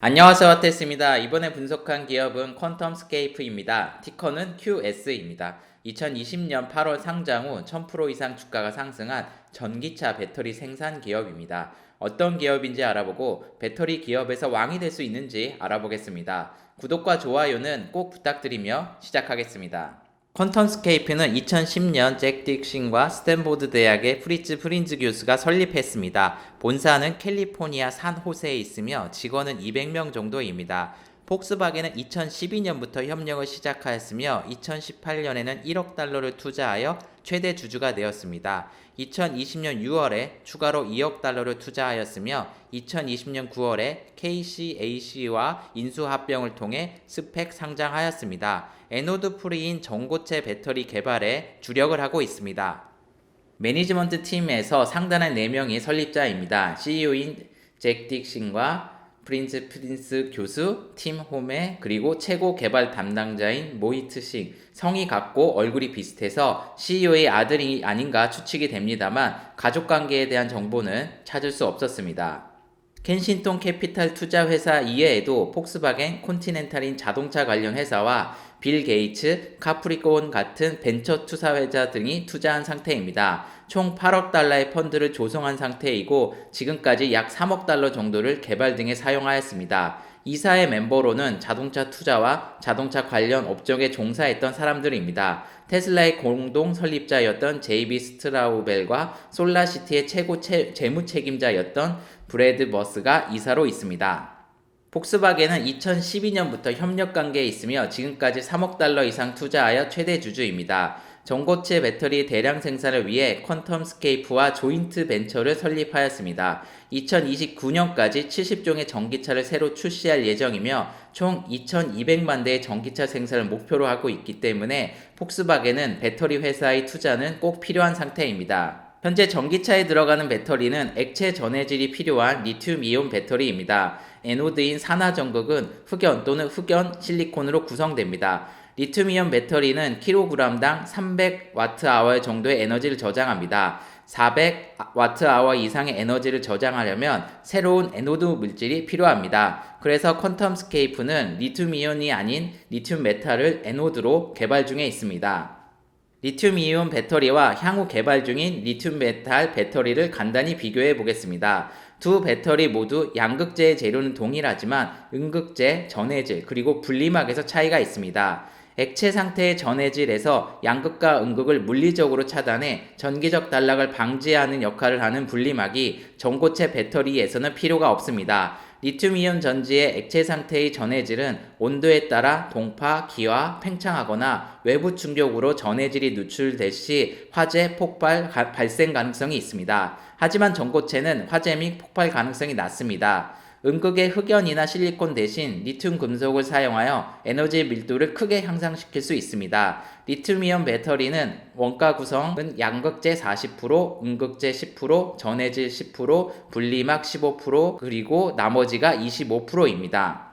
안녕하세요, 테스입니다. 이번에 분석한 기업은 퀀텀스케이프입니다. 티커는 QS입니다. 2020년 8월 상장 후 1000% 이상 주가가 상승한 전기차 배터리 생산 기업입니다. 어떤 기업인지 알아보고 배터리 기업에서 왕이 될 수 있는지 알아보겠습니다. 구독과 좋아요는 꼭 부탁드리며 시작하겠습니다. 퀀텀스케이프는 2010년 잭 딕슨과 스탠포드 대학의 프리츠 프린즈 교수가 설립했습니다. 본사는 캘리포니아 산호세에 있으며 직원은 200명 정도입니다. 폭스바겐은 2012년부터 협력을 시작하였으며 2018년에는 1억 달러를 투자하여 최대 주주가 되었습니다. 2020년 6월에 추가로 2억 달러를 투자하였으며 2020년 9월에 KCAC와 인수합병을 통해 스펙 상장하였습니다. 에노드 프리인 전고체 배터리 개발에 주력을 하고 있습니다. 매니지먼트 팀에서 상단한 4명이 설립자입니다. CEO인 잭 딕슨과 프린스 교수, 팀 홈에, 그리고 최고 개발 담당자인 모히트 싱. 성이 같고 얼굴이 비슷해서 CEO의 아들이 아닌가 추측이 됩니다만 가족관계에 대한 정보는 찾을 수 없었습니다. 켄싱턴 캐피탈 투자 회사 이외에도 폭스바겐, 콘티넨탈인 자동차 관련 회사와 빌 게이츠, 카프리콘 같은 벤처 투자회사 등이 투자한 상태입니다. 총 8억 달러의 펀드를 조성한 상태이고 지금까지 약 3억 달러 정도를 개발 등에 사용하였습니다. 이사의 멤버로는 자동차 투자와 자동차 관련 업종에 종사했던 사람들입니다. 테슬라의 공동 설립자였던 제이비 스트라우벨과 솔라시티의 최고 재무 책임자였던 브래드 머스가 이사로 있습니다. 폭스바겐은 2012년부터 협력 관계에 있으며 지금까지 3억 달러 이상 투자하여 최대 주주입니다. 전고체 배터리 대량 생산을 위해 퀀텀스케이프와 조인트 벤처를 설립하였습니다. 2029년까지 70종의 전기차를 새로 출시할 예정이며 총 2200만 대의 전기차 생산을 목표로 하고 있기 때문에 폭스바겐은 배터리 회사의 투자는 꼭 필요한 상태입니다. 현재 전기차에 들어가는 배터리는 액체 전해질이 필요한 리튬이온 배터리입니다. 에노드인 산화전극은 흑연 또는 흑연 실리콘으로 구성됩니다. 리튬이온 배터리는 킬로그램당 300Wh 정도의 에너지를 저장합니다. 400Wh 이상의 에너지를 저장하려면 새로운 에노드 물질이 필요합니다. 그래서 퀀텀스케이프는 리튬이온이 아닌 리튬 메탈을 에노드로 개발 중에 있습니다. 리튬이온 배터리와 향후 개발 중인 리튬 메탈 배터리를 간단히 비교해 보겠습니다. 두 배터리 모두 양극재의 재료는 동일하지만 음극재, 전해질, 그리고 분리막에서 차이가 있습니다. 액체 상태의 전해질에서 양극과 음극을 물리적으로 차단해 전기적 단락을 방지하는 역할을 하는 분리막이 전고체 배터리에서는 필요가 없습니다. 리튬이온 전지의 액체 상태의 전해질은 온도에 따라 동파, 기화, 팽창하거나 외부 충격으로 전해질이 누출될 시 화재, 폭발, 발생 가능성이 있습니다. 하지만 전고체는 화재 및 폭발 가능성이 낮습니다. 음극의 흑연이나 실리콘 대신 리튬 금속을 사용하여 에너지 밀도를 크게 향상시킬 수 있습니다. 리튬이온 배터리는 원가 구성은 양극재 40%, 음극재 10%, 전해질 10%, 분리막 15%, 그리고 나머지가 25%입니다.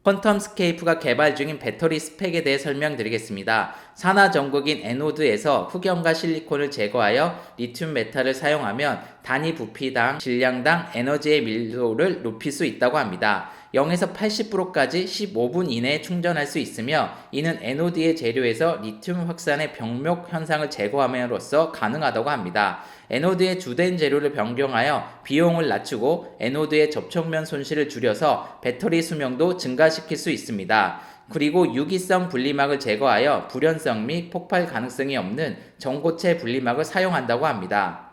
퀀텀스케이프가 개발 중인 배터리 스펙에 대해 설명드리겠습니다. 산화전극인 에노드에서 흑연과 실리콘을 제거하여 리튬 메탈을 사용하면 단위 부피당, 질량당 에너지의 밀도를 높일 수 있다고 합니다. 0에서 80%까지 15분 이내에 충전할 수 있으며 이는 에노드의 재료에서 리튬 확산의 병목 현상을 제거함으로써 가능하다고 합니다. 에노드의 주된 재료를 변경하여 비용을 낮추고 에노드의 접촉면 손실을 줄여서 배터리 수명도 증가시킬 수 있습니다. 그리고 유기성 분리막을 제거하여 불연성 및 폭발 가능성이 없는 전고체 분리막을 사용한다고 합니다.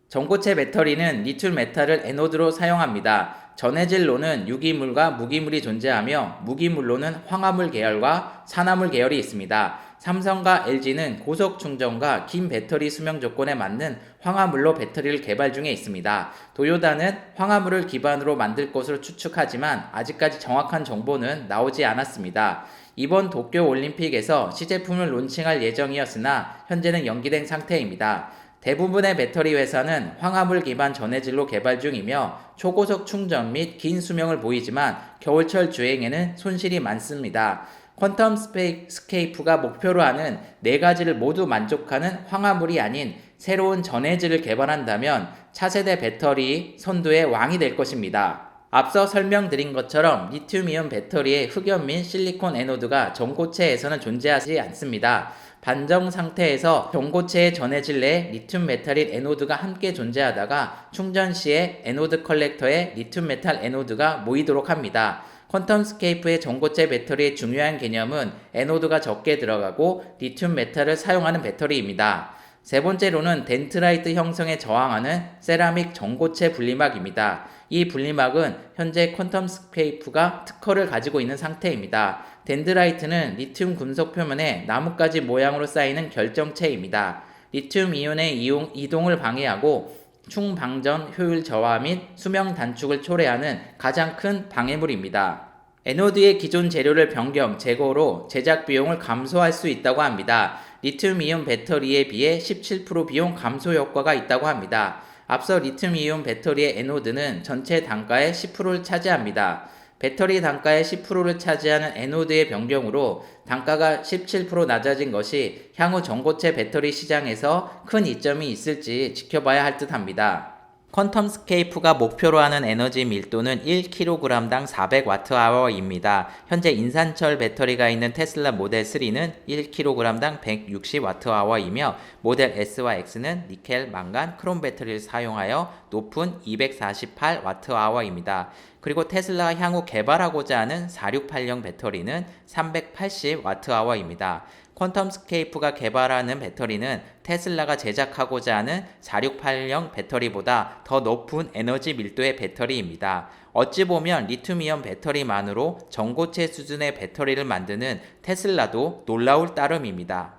전고체 배터리는 리튬 메탈을 에노드로 사용합니다. 전해질로는 유기물과 무기물이 존재하며 무기물로는 황화물 계열과 산화물 계열이 있습니다. 삼성과 LG는 고속 충전과 긴 배터리 수명 조건에 맞는 황화물로 배터리를 개발 중에 있습니다. 도요타는 황화물을 기반으로 만들 것으로 추측하지만 아직까지 정확한 정보는 나오지 않았습니다. 이번 도쿄 올림픽에서 시제품을 론칭할 예정이었으나 현재는 연기된 상태입니다. 대부분의 배터리 회사는 황화물 기반 전해질로 개발 중이며 초고속 충전 및 긴 수명을 보이지만 겨울철 주행에는 손실이 많습니다. 퀀텀스케이프가 목표로 하는 4가지를 모두 만족하는 황화물이 아닌 새로운 전해질을 개발한다면 차세대 배터리 선두의 왕이 될 것입니다. 앞서 설명드린 것처럼 리튬이온 배터리의 흑연 및 실리콘 에노드가 전고체에서는 존재하지 않습니다. 반정 상태에서 전고체에 전해질 내 리튬 메탈인 에노드가 함께 존재하다가 충전 시에 에노드 컬렉터에 리튬 메탈 에노드가 모이도록 합니다. 퀀텀 스케이프의 전고체 배터리의 중요한 개념은 에노드가 적게 들어가고 리튬 메탈을 사용하는 배터리입니다. 세 번째로는 덴트라이트 형성에 저항하는 세라믹 전고체 분리막입니다. 이 분리막은 현재 퀀텀 스케이프가 특허를 가지고 있는 상태입니다. 덴드라이트는 리튬 금속 표면에 나뭇가지 모양으로 쌓이는 결정체입니다. 리튬 이온의 이동을 방해하고 충방전 효율 저하 및 수명 단축을 초래하는 가장 큰 방해물입니다. 에노드의 기존 재료를 변경, 제거로 제작 비용을 감소할 수 있다고 합니다. 리튬이온 배터리에 비해 17% 비용 감소 효과가 있다고 합니다. 앞서 리튬이온 배터리의 에노드는 전체 단가의 10%를 차지합니다. 배터리 단가의 10%를 차지하는 에노드의 변경으로 단가가 17% 낮아진 것이 향후 전고체 배터리 시장에서 큰 이점이 있을지 지켜봐야 할 듯합니다. 퀀텀 스케이프가 목표로 하는 에너지 밀도는 1kg당 400Wh입니다. 현재 인산철 배터리가 있는 테슬라 모델 3는 1kg당 160Wh이며 모델 S와 X는 니켈, 망간, 크롬 배터리를 사용하여 높은 248Wh입니다. 그리고 테슬라가 향후 개발하고자 하는 4680 배터리는 380Wh입니다. 퀀텀 스케이프가 개발하는 배터리는 테슬라가 제작하고자 하는 4680 배터리보다 더 높은 에너지 밀도의 배터리입니다. 어찌 보면 리튬이온 배터리만으로 전고체 수준의 배터리를 만드는 테슬라도 놀라울 따름입니다.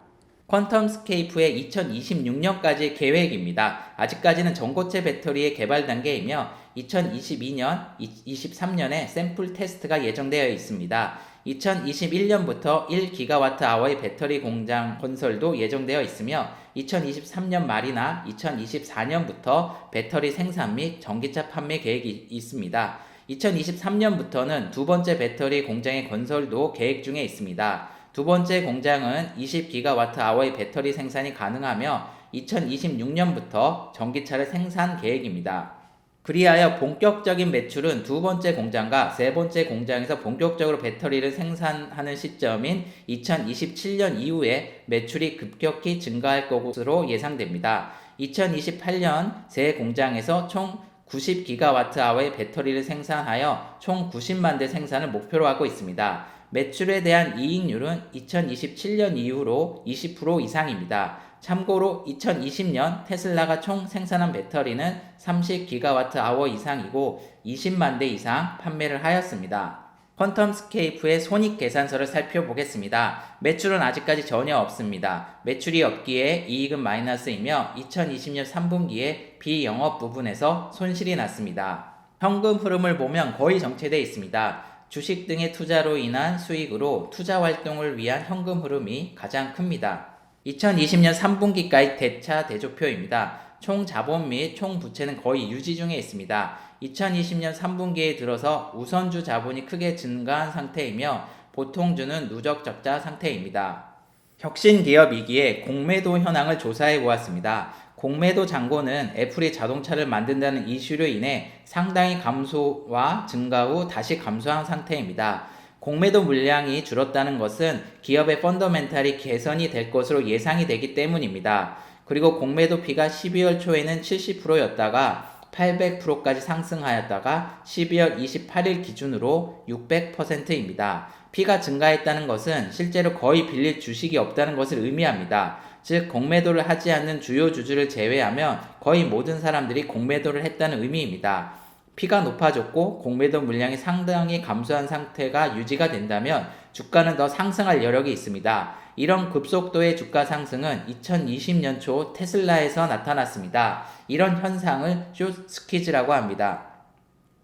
퀀텀 스케이프의 2026년까지 계획입니다. 아직까지는 전고체 배터리의 개발 단계이며 2022년, 23년에 샘플 테스트가 예정되어 있습니다. 2021년부터 1GWh의 배터리 공장 건설도 예정되어 있으며 2023년 말이나 2024년부터 배터리 생산 및 전기차 판매 계획이 있습니다. 2023년부터는 두 번째 배터리 공장의 건설도 계획 중에 있습니다. 두 번째 공장은 20GWh의 배터리 생산이 가능하며 2026년부터 전기차를 생산 계획입니다. 그리하여 본격적인 매출은 두 번째 공장과 세 번째 공장에서 본격적으로 배터리를 생산하는 시점인 2027년 이후에 매출이 급격히 증가할 것으로 예상됩니다. 2028년 세 공장에서 총 90GWh의 배터리를 생산하여 총 90만 대 생산을 목표로 하고 있습니다. 매출에 대한 이익률은 2027년 이후로 20% 이상입니다. 참고로 2020년 테슬라가 총 생산한 배터리는 30GWh 이상이고 20만 대 이상 판매를 하였습니다. 퀀텀 스케이프의 손익계산서를 살펴보겠습니다. 매출은 아직까지 전혀 없습니다. 매출이 없기에 이익은 마이너스이며 2020년 3분기에 비영업 부분에서 손실이 났습니다. 현금 흐름을 보면 거의 정체되어 있습니다. 주식 등의 투자로 인한 수익으로 투자 활동을 위한 현금 흐름이 가장 큽니다. 2020년 3분기까지 대차 대조표입니다. 총 자본 및 총 부채는 거의 유지 중에 있습니다. 2020년 3분기에 들어서 우선주 자본이 크게 증가한 상태이며 보통주는 누적 적자 상태입니다. 혁신기업이기에 공매도 현황을 조사해 보았습니다. 공매도 잔고는 애플이 자동차를 만든다는 이슈로 인해 상당히 감소와 증가 후 다시 감소한 상태입니다. 공매도 물량이 줄었다는 것은 기업의 펀더멘탈이 개선이 될 것으로 예상이 되기 때문입니다. 그리고 공매도 피가 12월 초에는 70%였다가 800%까지 상승하였다가 12월 28일 기준으로 600%입니다. 피가 증가했다는 것은 실제로 거의 빌릴 주식이 없다는 것을 의미합니다. 즉 공매도를 하지 않는 주요 주주를 제외하면 거의 모든 사람들이 공매도를 했다는 의미입니다. 피가 높아졌고 공매도 물량이 상당히 감소한 상태가 유지가 된다면 주가는 더 상승할 여력이 있습니다. 이런 급속도의 주가 상승은 2020년 초 테슬라에서 나타났습니다. 이런 현상을 숏 스퀴즈라고 합니다.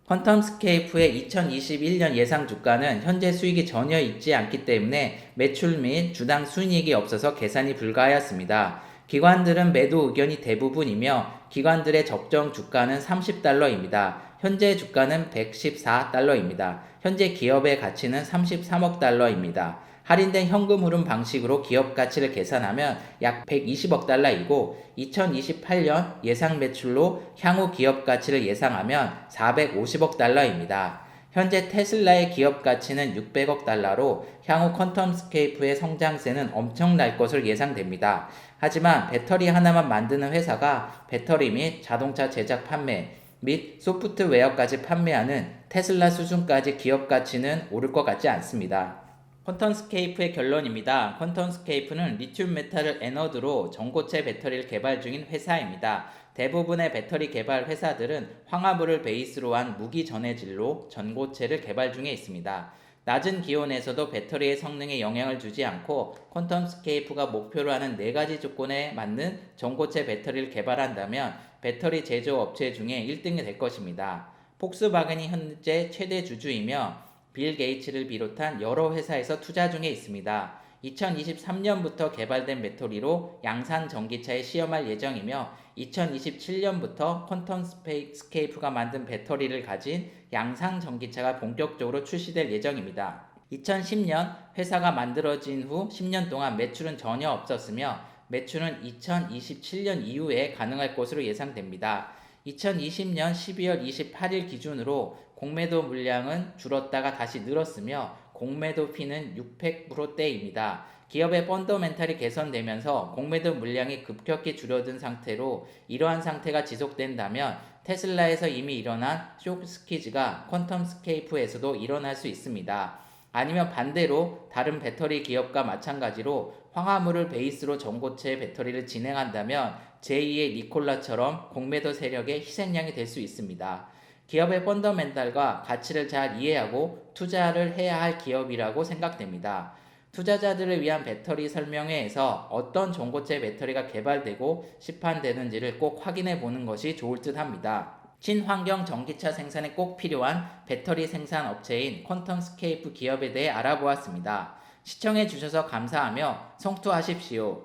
퀀텀 스케이프의 2021년 예상 주가는 현재 수익이 전혀 있지 않기 때문에 매출 및 주당 순이익이 없어서 계산이 불가하였습니다. 기관들은 매도 의견이 대부분이며 기관들의 적정 주가는 $30입니다. 현재 주가는 $114입니다. 현재 기업의 가치는 $33억 입니다. 할인된 현금 흐름 방식으로 기업 가치를 계산하면 약 120억 달러이고 2028년 예상 매출로 향후 기업 가치를 예상하면 450억 달러입니다. 현재 테슬라의 기업 가치는 600억 달러로 향후 퀀텀스케이프의 성장세는 엄청날 것으로 예상됩니다. 하지만 배터리 하나만 만드는 회사가 배터리 및 자동차 제작 판매 및 소프트웨어까지 판매하는 테슬라 수준까지 기업 가치는 오를 것 같지 않습니다. 퀀텀스케이프의 결론입니다. 퀀텀스케이프는 리튬 메탈을 애너드로 전고체 배터리를 개발 중인 회사입니다. 대부분의 배터리 개발 회사들은 황화물을 베이스로 한 무기 전해질로 전고체를 개발 중에 있습니다. 낮은 기온에서도 배터리의 성능에 영향을 주지 않고 퀀텀스케이프가 목표로 하는 4가지 조건에 맞는 전고체 배터리를 개발한다면 배터리 제조업체 중에 1등이 될 것입니다. 폭스바겐이 현재 최대 주주이며 빌 게이츠를 비롯한 여러 회사에서 투자 중에 있습니다. 2023년부터 개발된 배터리로 양산 전기차에 시험할 예정이며 2027년부터 퀀텀스케이프가 만든 배터리를 가진 양산 전기차가 본격적으로 출시될 예정입니다. 2010년 회사가 만들어진 후 10년 동안 매출은 전혀 없었으며 매출은 2027년 이후에 가능할 것으로 예상됩니다. 2020년 12월 28일 기준으로 공매도 물량은 줄었다가 다시 늘었으며 공매도 피는 600%대입니다. 기업의 펀더멘탈이 개선되면서 공매도 물량이 급격히 줄어든 상태로 이러한 상태가 지속된다면 테슬라에서 이미 일어난 쇼스퀴즈가 퀀텀스케이프에서도 일어날 수 있습니다. 아니면 반대로 다른 배터리 기업과 마찬가지로 황화물을 베이스로 전고체 배터리를 진행한다면 제2의 니콜라처럼 공매도 세력의 희생양이 될 수 있습니다. 기업의 펀더멘탈과 가치를 잘 이해하고 투자를 해야 할 기업이라고 생각됩니다. 투자자들을 위한 배터리 설명회에서 어떤 전고체 배터리가 개발되고 시판되는지를 꼭 확인해 보는 것이 좋을 듯 합니다. 친환경 전기차 생산에 꼭 필요한 배터리 생산 업체인 퀀텀스케이프 기업에 대해 알아보았습니다. 시청해 주셔서 감사하며 성투하십시오.